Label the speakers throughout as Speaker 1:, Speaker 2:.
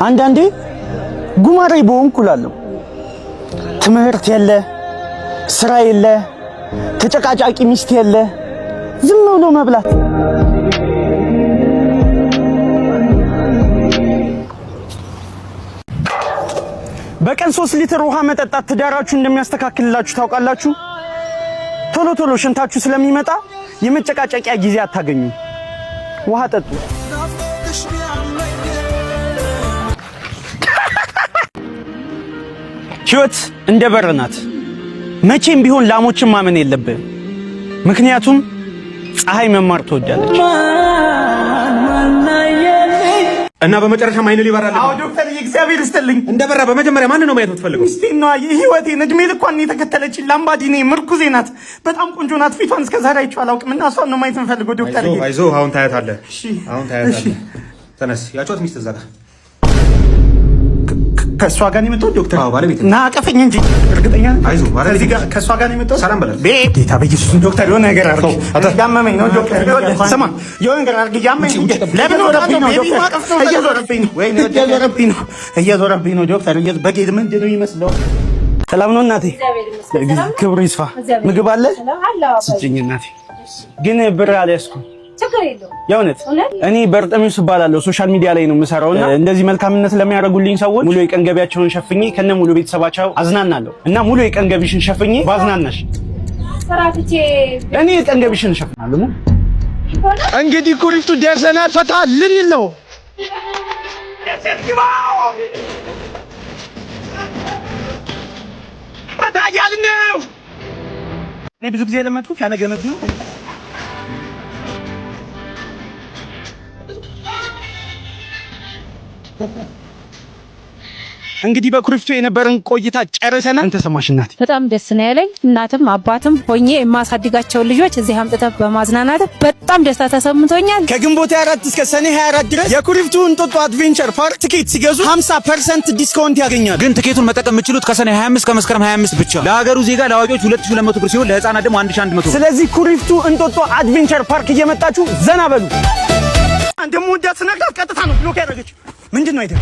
Speaker 1: አንዳንዴ ጉማሬ በሆንኩ እላለሁ። ትምህርት የለ፣ ስራ የለ፣ ተጨቃጫቂ ሚስት የለ፣ ዝም ብሎ መብላት። በቀን 3 ሊትር ውሃ መጠጣት ትዳራችሁ እንደሚያስተካክልላችሁ ታውቃላችሁ? ቶሎ ቶሎ ሽንታችሁ ስለሚመጣ የመጨቃጨቂያ ጊዜ አታገኙ። ውሃ ጠጡ። ህይወት እንደ በር ናት። መቼም ቢሆን ላሞችን ማመን የለብህም። ምክንያቱም ፀሐይ መማር ትወዳለች።
Speaker 2: እና በመጨረሻም አይኑ ሊበራል።
Speaker 1: አዎ ዶክተር እግዚአብሔር ይስጥልኝ።
Speaker 2: እንደበራ በመጀመሪያ ማን ነው ማየት የምትፈልገው?
Speaker 1: እስቲ ነው የህይወቴን እድሜ ልኳን የተከተለች ላምባዲኔ ምርኩዜ ናት። በጣም ቆንጆ ናት። ፊቷን እስከዛሬ አይቼው አላውቅም እና እሷን ነው ማየት የምፈልገው ዶክተር።
Speaker 2: አይዞህ አሁን ታያታለህ። እሺ አሁን ታያታለህ። ተነስ። ያጫወት ሚስት እዛ ጋር
Speaker 1: ከእሷ ጋር ነው የመጣው ዶክተር?
Speaker 2: አዎ ባለቤት
Speaker 1: ና አቀፈኝ እንጂ እርግጠኛ ነኝ።
Speaker 2: አይዞህ
Speaker 1: ከዚህ ጋር ከእሷ ጋር ነው የመጣው።
Speaker 2: ሰላም በላት።
Speaker 1: ጌታ በኢየሱስ ዶክተር የሆነ ነገር አድርግ። ያመመኝ ነው ዶክተር። ስማ የሆነ ነገር አድርግ። ያመመኝ ለምን ወረብኝ ነው ዶክተር? እየዞረብኝ ነው ዶክተር። በጌት ምንድን ነው ይመስለው? ሰላም ነው እናቴ? ክብሩ ይስፋ። ምግብ አለ ስጭኝ እናቴ። ግን ብር አልያዝኩም። የእውነት እኔ በርጠሚውስ እባላለሁ። ሶሻል ሚዲያ ላይ ነው የምሰራውና እንደዚህ መልካምነት ለሚያደርጉልኝ ሰዎች ሙሉ የቀን ገቢያቸውን ሸፍኜ ከነ ሙሉ ቤተሰባቸው አዝናናለሁ። እና ሙሉ የቀን ገቢሽን ሸፍኜ ባዝናናሽ እኔ የቀን ገቢሽን ሸፍናለሁ። እንግዲህ ኩሪፍቱ ደርሰናል። ፈታ ልንል ነው። ፈታ ያልን ነው። እኔ ብዙ ጊዜ ለመጥኩ ያነገነት ነው። እንግዲህ በኩሪፍቱ የነበረን ቆይታ ጨርሰናል። አንተ ሰማሽ እናቴ?
Speaker 3: በጣም ደስ ነው ያለኝ። እናትም አባትም ሆኜ የማሳድጋቸው ልጆች እዚህ አምጥተህ በማዝናናት በጣም ደስታ ተሰምቶኛል።
Speaker 1: ከግንቦት 24 እስከ ሰኔ 24 ድረስ የኩሪፍቱ እንጦጦ አድቬንቸር ፓርክ ትኬት ሲገዙ 50% ዲስካውንት ያገኛሉ።
Speaker 4: ግን ትኬቱን መጠቀም የምትችሉት ከሰኔ 25 ከመስከረም 25 ብቻ። ለሀገሩ ዜጋ ለአዋቂዎች 2200 ብር ሲሆን ለህፃናት ደግሞ 1100 ብር።
Speaker 1: ስለዚህ ኩሪፍቱ እንጦጦ አድቬንቸር ፓርክ እየመጣችሁ ዘና በሉ። አንተም ወዳት ስነግራት ቀጥታ ነው ብሎክ ያደረገችው። ምንድን ነው አይደል?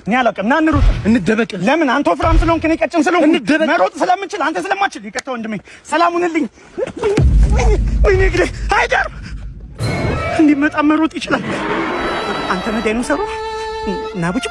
Speaker 1: እኔ አላውቅም። ና እንሩጥ፣ እንደበቅ። ለምን? አንተ ወፍራም ስለሆንክ እኔ ቀጭን ስለሆንኩ እንደበቅ። መሮጥ ስለምንችል አንተ ስለማትችል። ይቅርታ ወንድሜ፣ ሰላም ሁንልኝ። ወይኔ ግዴ አይደር እንዲመጣ መሮጥ ይችላል። አንተ ነህ ዳይኖሰሩ። ና ብጭ